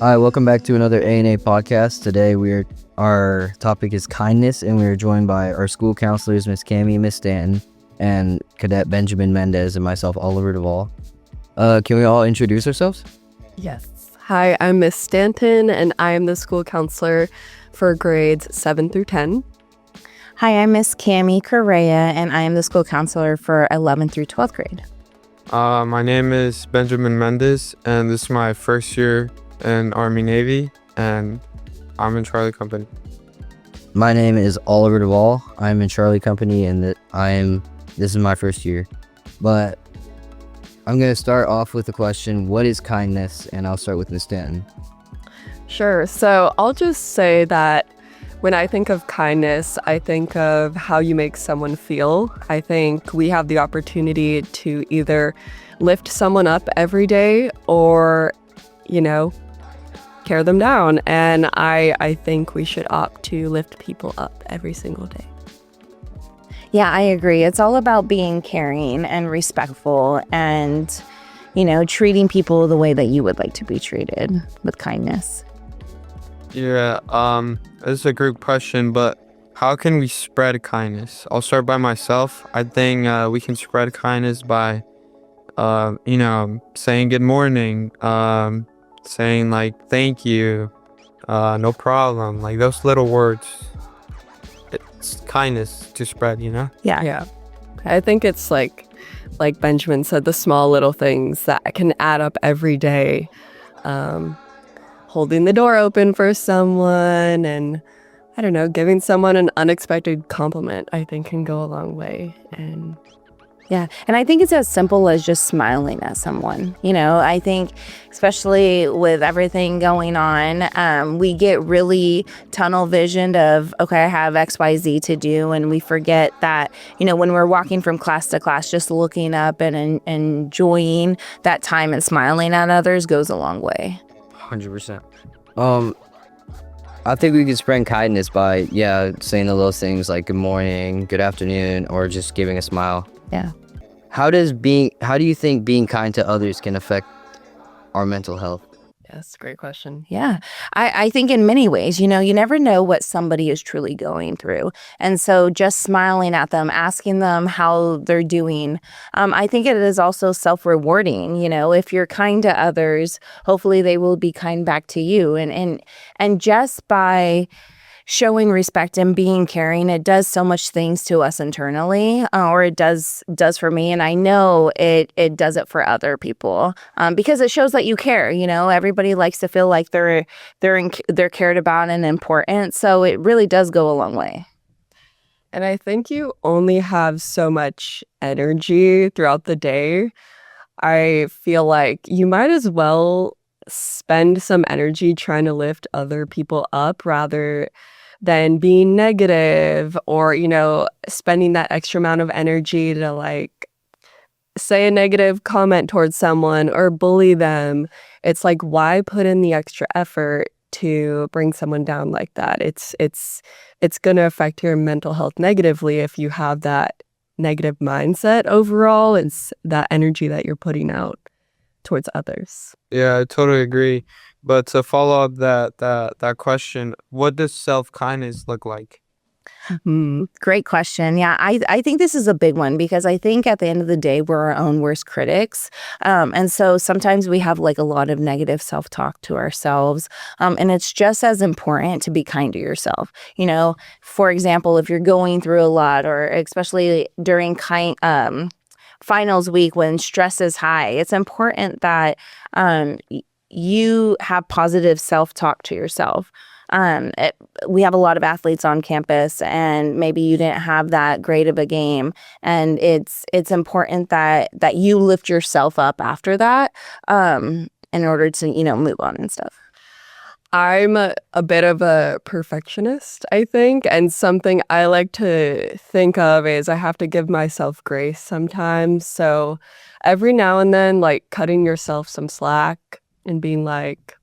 Hi, welcome back to another A&A podcast. Today our topic is kindness, and we are joined by our school counselors, Miss Cami, Miss Stanton, and Cadet Benjamin Mendez, and myself, Oliver DeVaul. Can we all introduce ourselves? Yes. Hi, I'm Miss Stanton, and I am the school counselor for grades 7 through 10. Hi, I'm Miss Cami Correa, and I am the school counselor for 11th through 12th grade. My name is Benjamin Mendez, and this is my first year in Army Navy, and I'm in Charlie Company. My name is Oliver DeVaul. I'm in Charlie Company, and this is my first year. But I'm going to start off with the question, what is kindness? And I'll start with Miss Stanton. Sure. So I'll just say that when I think of kindness, I think of how you make someone feel. I think we have the opportunity to either lift someone up every day or, tear them down. And I think we should opt to lift people up every single day. Yeah, I agree. It's all about being caring and respectful and, treating people the way that you would like to be treated with kindness. Yeah, this is a great question, but how can we spread kindness? I'll start by myself. I think we can spread kindness by, saying good morning, saying like thank you, no problem, like those little words. It's kindness to spread, Yeah. I think it's like Benjamin said, the small little things that can add up every day. Holding the door open for someone and, giving someone an unexpected compliment, I think can go a long way. And I think it's as simple as just smiling at someone. I think especially with everything going on, we get really tunnel visioned of, okay, I have X, Y, Z to do. And we forget that, when we're walking from class to class, just looking up and enjoying that time and smiling at others goes a long way. 100%. I think we can spread kindness by, saying the little things like good morning, good afternoon, or just giving a smile. Yeah. How do you think being kind to others can affect our mental health? Yes, great question. Yeah, I think in many ways, you never know what somebody is truly going through. And so just smiling at them, asking them how they're doing, I think it is also self-rewarding. If you're kind to others, hopefully they will be kind back to you. And just by showing respect and being caring, it does so much things to us internally, or it does for me. And I know it does it for other people, because it shows that you care. Everybody likes to feel like they're cared about and important. So it really does go a long way. And I think you only have so much energy throughout the day. I feel like you might as well spend some energy trying to lift other people up rather than being negative or, spending that extra amount of energy to say a negative comment towards someone or bully them. It's like, why put in the extra effort to bring someone down like that? It's going to affect your mental health negatively if you have that negative mindset overall. It's that energy that you're putting out towards others. Yeah, I totally agree. But to follow up that question, what does self-kindness look like? Great question. Yeah, I think this is a big one because I think at the end of the day, we're our own worst critics. And so sometimes we have a lot of negative self-talk to ourselves. And it's just as important to be kind to yourself. For example, if you're going through a lot, or especially during finals week when stress is high, it's important that you have positive self-talk to yourself. We have a lot of athletes on campus, and maybe you didn't have that great of a game, and it's important that you lift yourself up after that, in order to move on and stuff. I'm a bit of a perfectionist, I think, and something I like to think of is I have to give myself grace sometimes. So every now and then, cutting yourself some slack and being like,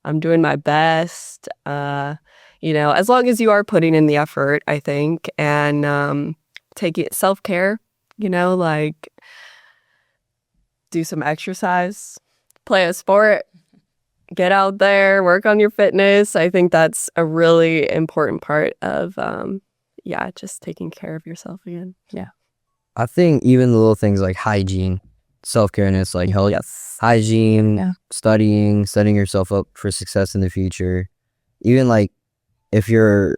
I'm doing my best, as long as you are putting in the effort, I think, and taking self-care, do some exercise, play a sport, get out there, work on your fitness. I think that's a really important part of, just taking care of yourself again. Yeah. I think even the little things like hygiene, self-care, and it's like health, Yes. hygiene, Yeah. setting yourself up for success in the future. Even like if you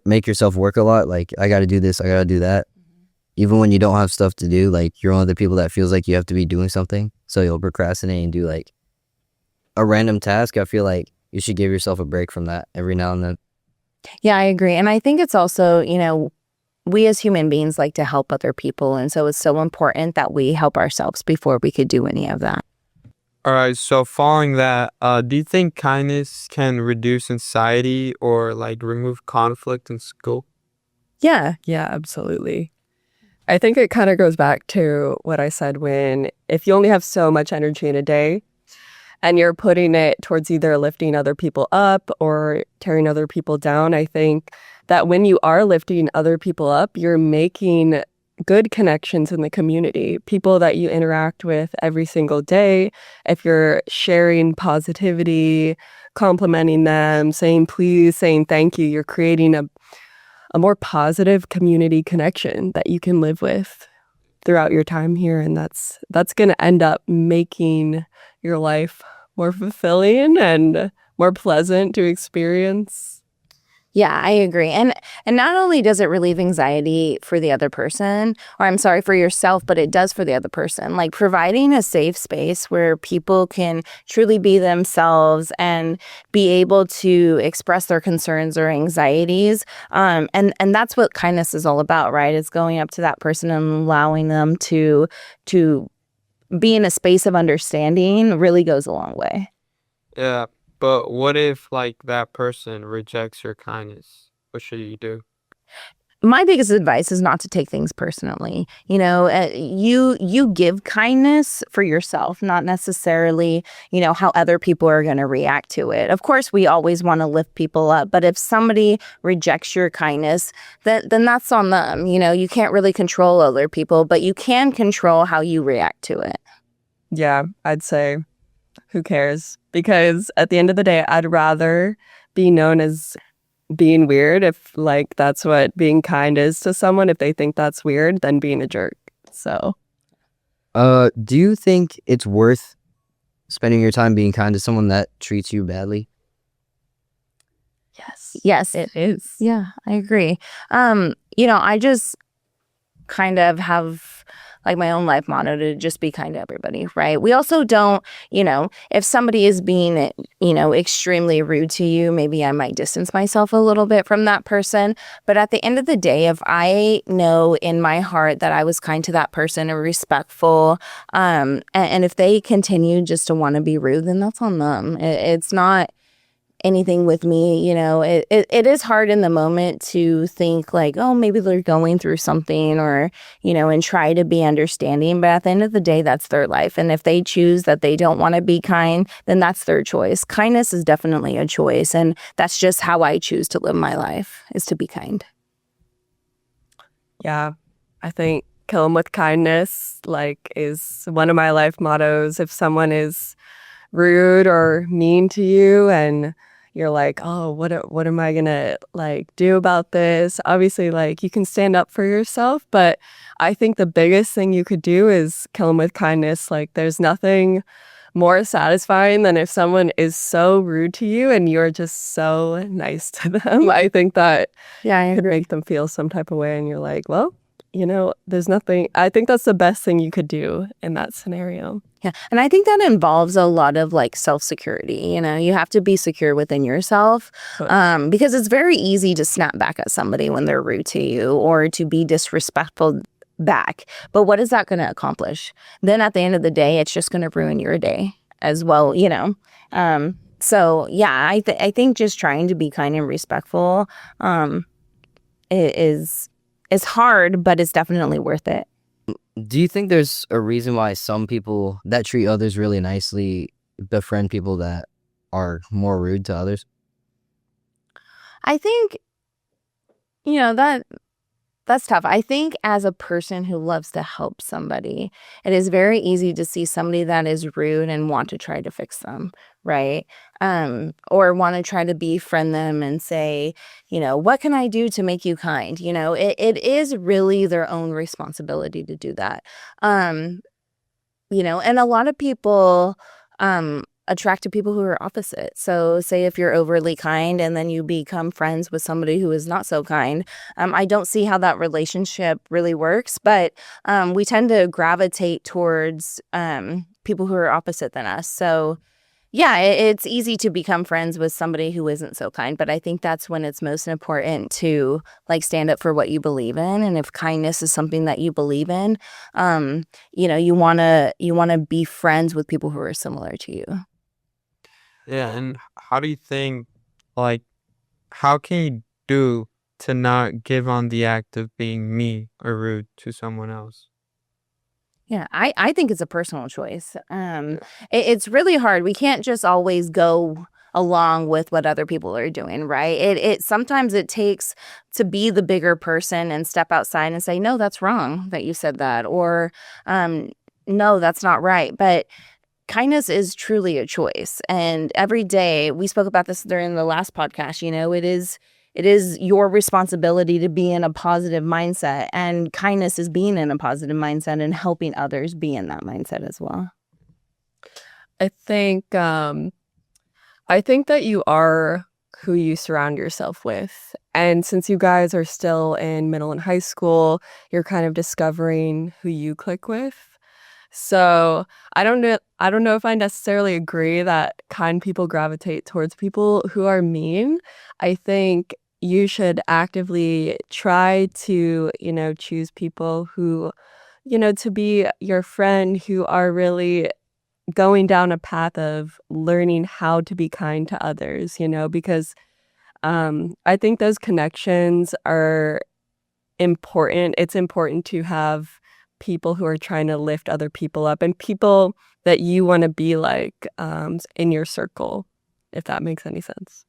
make yourself work a lot, like I got to do this, I got to do that. Even when you don't have stuff to do, like you're one of the people that feels like you have to be doing something, so you'll procrastinate and do like a random task. I feel like you should give yourself a break from that every now and then. Yeah, I agree. And I think it's also, we as human beings like to help other people. And so it's so important that we help ourselves before we could do any of that. All right, so following that, do you think kindness can reduce anxiety or like remove conflict in school? Yeah. Yeah, absolutely. I think it kind of goes back to what I said if you only have so much energy in a day and you're putting it towards either lifting other people up or tearing other people down, I think that when you are lifting other people up, you're making good connections in the community, people that you interact with every single day. If you're sharing positivity, complimenting them, saying please, saying thank you, you're creating a more positive community connection that you can live with throughout your time here. And that's going to end up making your life more fulfilling and more pleasant to experience. Yeah, I agree. And not only does it relieve anxiety for the other person, or I'm sorry, for yourself, but it does for the other person. Like providing a safe space where people can truly be themselves and be able to express their concerns or anxieties. And that's what kindness is all about, right? It's going up to that person and allowing them to be in a space of understanding really goes a long way. Yeah, but what if like that person rejects your kindness? What should you do? My biggest advice is not to take things personally. You give kindness for yourself, not necessarily, how other people are going to react to it. Of course, we always want to lift people up, but if somebody rejects your kindness, then that's on them. You can't really control other people, but you can control how you react to it. Yeah, I'd say who cares? Because at the end of the day, I'd rather be known as being weird, if like that's what being kind is to someone, if they think that's weird, than being a jerk. So do you think it's worth spending your time being kind to someone that treats you badly? Yes, it is. Yeah, I agree. I just kind of have like my own life motto to just be kind to everybody, right? We also don't, if somebody is being, extremely rude to you, maybe I might distance myself a little bit from that person. But at the end of the day, if I know in my heart that I was kind to that person and respectful, and if they continue just to want to be rude, then that's on them. It's not anything with me. It is hard in the moment to think like, oh, maybe they're going through something, or and try to be understanding, but at the end of the day, that's their life. And if they choose that they don't want to be kind, then that's their choice. Kindness is definitely a choice, and that's just how I choose to live my life, is to be kind. Yeah, I think kill them with kindness is one of my life mottos. If someone is rude or mean to you and you're like, oh, what am I gonna do about this? Obviously, you can stand up for yourself, but I think the biggest thing you could do is kill them with kindness. There's nothing more satisfying than if someone is so rude to you and you're just so nice to them. I think that could make them feel some type of way, and you're like, well, there's nothing. I think that's the best thing you could do in that scenario. Yeah. And I think that involves a lot of self-security. You have to be secure within yourself, because it's very easy to snap back at somebody when they're rude to you or to be disrespectful back. But what is that going to accomplish? Then at the end of the day, it's just going to ruin your day as well, So, yeah, I think just trying to be kind and respectful is hard, but it's definitely worth it. Do you think there's a reason why some people that treat others really nicely befriend people that are more rude to others? I think, that That's tough. I think as a person who loves to help somebody, it is very easy to see somebody that is rude and want to try to fix them, right? Or want to try to befriend them and say, what can I do to make you kind? It is really their own responsibility to do that. And a lot of people attract to people who are opposite. So say if you're overly kind and then you become friends with somebody who is not so kind, I don't see how that relationship really works, but we tend to gravitate towards people who are opposite than us. So yeah, it's easy to become friends with somebody who isn't so kind, but I think that's when it's most important to stand up for what you believe in. And if kindness is something that you believe in, you want to be friends with people who are similar to you. Yeah, and how do you think, like, how can you do to not give on the act of being mean or rude to someone else? Yeah, I think it's a personal choice. It's really hard. We can't just always go along with what other people are doing, right? It sometimes it takes to be the bigger person and step outside and say, no, that's wrong that you said that, or no, that's not right. But kindness is truly a choice. And every day, we spoke about this during the last podcast, it is your responsibility to be in a positive mindset, and kindness is being in a positive mindset and helping others be in that mindset as well. I think that you are who you surround yourself with. And since you guys are still in middle and high school, you're kind of discovering who you click with. So I don't know if I necessarily agree that kind people gravitate towards people who are mean. I think you should actively try to, choose people who, to be your friend, who are really going down a path of learning how to be kind to others, because I think those connections are important. It's important to have people who are trying to lift other people up and people that you want to be like in your circle, if that makes any sense.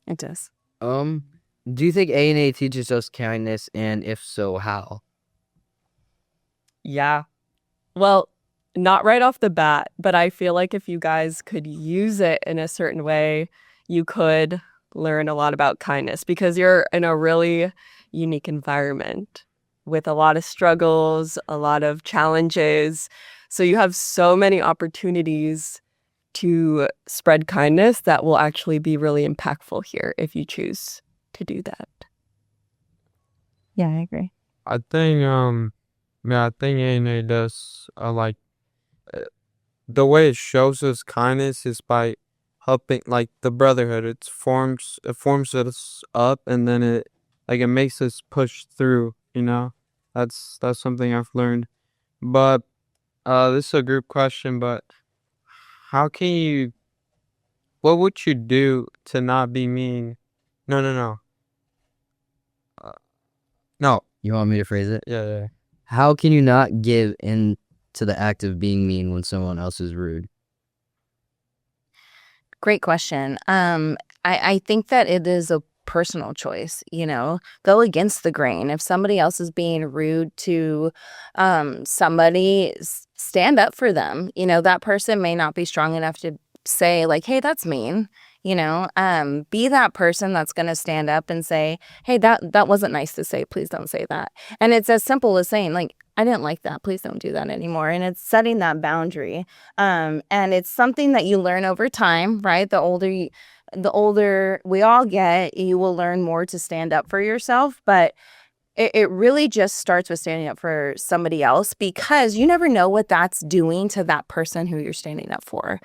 It does. Do you think A&A teaches us kindness, and if so, how? Yeah. Well, not right off the bat, but I feel like if you guys could use it in a certain way, you could learn a lot about kindness, because you're in a really unique environment with a lot of struggles, a lot of challenges. So you have so many opportunities to spread kindness that will actually be really impactful here if you choose to do that. Yeah, I agree. I think I think ANA does the way it shows us kindness is by helping, like, the brotherhood. It forms us up, and then it makes us push through. That's something I've learned. But this is a group question. But how can you? What would you do to not be mean? No. No. You want me to phrase it? Yeah. How can you not give in to the act of being mean when someone else is rude? Great question. I think that it is a personal choice, go against the grain. If somebody else is being rude to somebody, stand up for them. That person may not be strong enough to say like, hey, that's mean. Be that person that's going to stand up and say, hey, that wasn't nice to say. Please don't say that. And it's as simple as saying, like, I didn't like that. Please don't do that anymore. And it's setting that boundary. And it's something that you learn over time, right? The older we all get, you will learn more to stand up for yourself. But it really just starts with standing up for somebody else, because you never know what that's doing to that person who you're standing up for.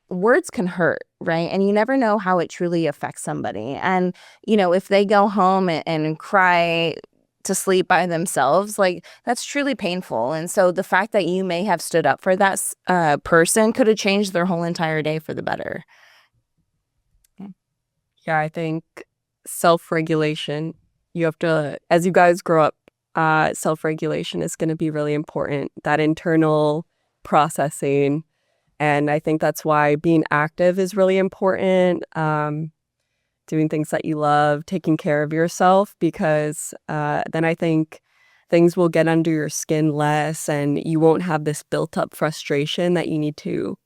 Words can hurt, right? And you never know how it truly affects somebody. And, if they go home and cry to sleep by themselves, like, that's truly painful. And so the fact that you may have stood up for that person could have changed their whole entire day for the better. Yeah, I think self-regulation, you have to, as you guys grow up, self-regulation is going to be really important, that internal processing. And I think that's why being active is really important. doing things that you love, taking care of yourself, because then I think things will get under your skin less and you won't have this built up frustration that you need to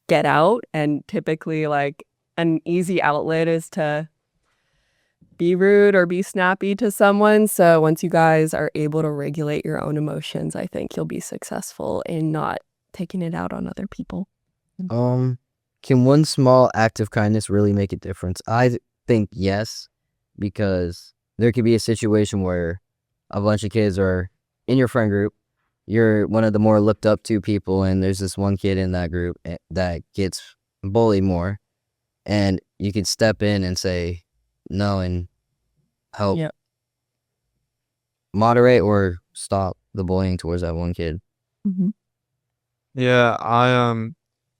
get out. And typically, like, an easy outlet is to be rude or be snappy to someone. So once you guys are able to regulate your own emotions, I think you'll be successful in not taking it out on other people. Can one small act of kindness really make a difference? I think yes, because there could be a situation where a bunch of kids are in your friend group. You're one of the more looked up to people, and there's this one kid in that group that gets bullied more, and you can step in and say no and help Yep. moderate or stop the bullying towards that one kid. Mm-hmm. Yeah,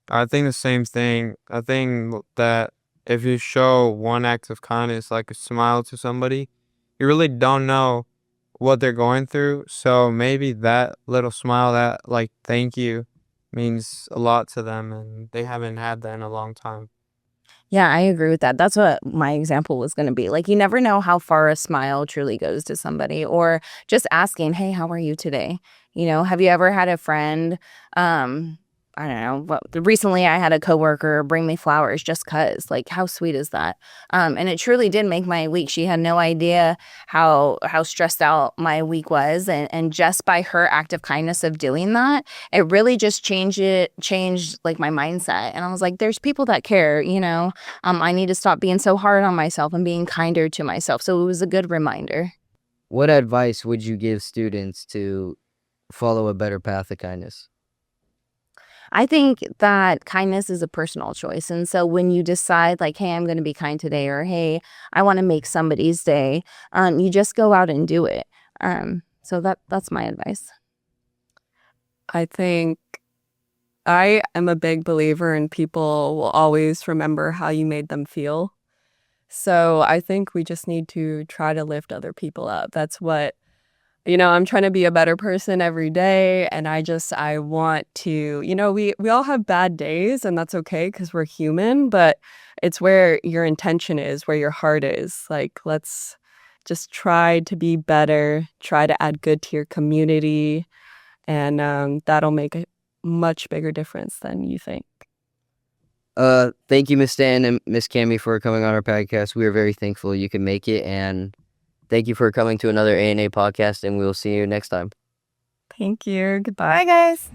I think the same thing. I think that if you show one act of kindness, like a smile to somebody, you really don't know what they're going through. So maybe that little smile, that like thank you, means a lot to them, and they haven't had that in a long time. Yeah, I agree with that. That's what my example was going to be. Like, you never know how far a smile truly goes to somebody, or just asking, hey, how are you today? Have you ever had a friend, I don't know, recently I had a coworker bring me flowers just 'cause. Like, how sweet is that? And it truly did make my week. She had no idea how stressed out my week was. And just by her act of kindness of doing that, it really just changed like my mindset. And I was like, there's people that care, I need to stop being so hard on myself and being kinder to myself. So it was a good reminder. What advice would you give students to follow a better path of kindness? I think that kindness is a personal choice. And so when you decide, like, hey, I'm going to be kind today, or hey, I want to make somebody's day, you just go out and do it. So that's my advice. I think I am a big believer in people will always remember how you made them feel. So I think we just need to try to lift other people up. That's what, I'm trying to be a better person every day. And I want to, we all have bad days, and that's okay because we're human, but it's where your intention is, where your heart is. Like, let's just try to be better, try to add good to your community, and that'll make a much bigger difference than you think. Thank you, Miss Stanton and Miss Cami, for coming on our podcast. We are very thankful you can make it, and thank you for coming to another ANA podcast, and we'll see you next time. Thank you. Goodbye. Bye, guys.